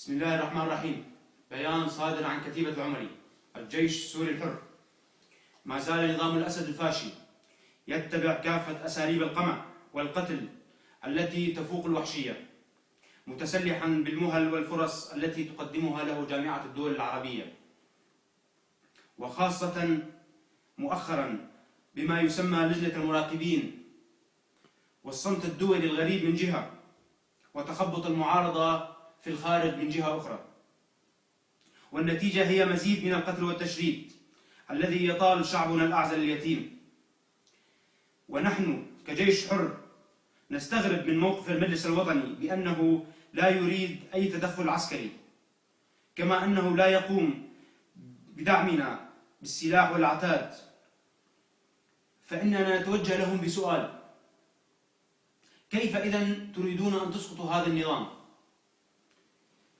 بسم الله الرحمن الرحيم. بيان صادر عن كتيبة العمري الجيش السوري الحر. ما زال نظام الأسد الفاشي يتبع كافة أساليب القمع والقتل التي تفوق الوحشية، متسلحا بالمهل والفرص التي تقدمها له جامعة الدول العربية، وخاصة مؤخرا بما يسمى لجنة المراقبين، والصمت الدولي الغريب من جهة، وتخبط المعارضة في الخارج من جهة أخرى. والنتيجة هي مزيد من القتل والتشريد الذي يطال شعبنا الأعزل اليتيم. ونحن كجيش حر نستغرب من موقف المجلس الوطني بأنه لا يريد أي تدخل عسكري، كما أنه لا يقوم بدعمنا بالسلاح والعتاد. فإننا نتوجه لهم بسؤال: كيف إذن تريدون أن تسقطوا هذا النظام؟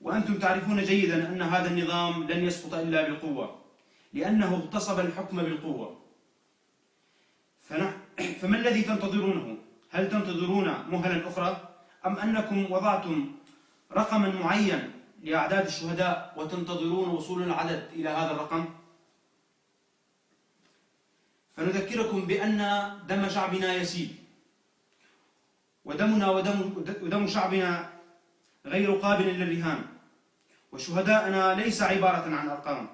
وأنتم تعرفون جيدا أن هذا النظام لن يسقط إلا بالقوة، لأنه اغتصب الحكم بالقوة. فما الذي تنتظرونه؟ هل تنتظرون مهلا أخرى؟ أم أنكم وضعتم رقما معين لأعداد الشهداء وتنتظرون وصول العدد إلى هذا الرقم؟ فنذكركم بأن دم شعبنا يسيل، ودمنا ودم شعبنا غير قابل للرهان، وشهداءنا ليس عبارة عن أرقام،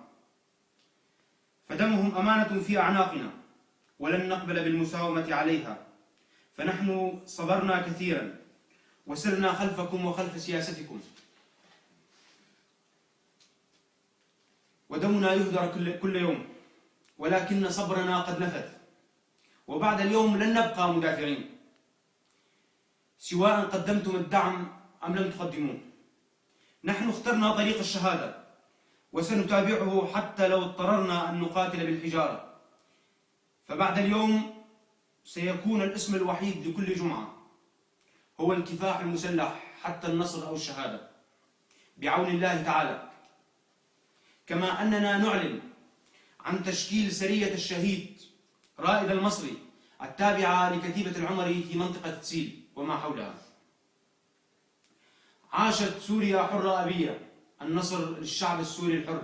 فدمهم أمانة في أعناقنا ولن نقبل بالمساومة عليها. فنحن صبرنا كثيرا وسرنا خلفكم وخلف سياستكم، ودمنا يهدر كل يوم، ولكن صبرنا قد نفذ، وبعد اليوم لن نبقى مدافعين، سواء قدمتم الدعم أم لم تقدموه. نحن اخترنا طريق الشهادة وسنتابعه حتى لو اضطررنا أن نقاتل بالحجارة. فبعد اليوم سيكون الاسم الوحيد لكل جمعة هو الكفاح المسلح حتى النصر أو الشهادة بعون الله تعالى. كما أننا نعلن عن تشكيل سرية الشهيد رائد المصري التابعة لكتيبة العمري في منطقة تسيل وما حولها. عاشت سوريا حرة أبية. النصر للشعب السوري الحر.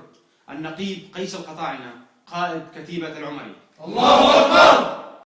النقيب قيس القطاعنة، قائد كتيبة العمري. الله أكبر.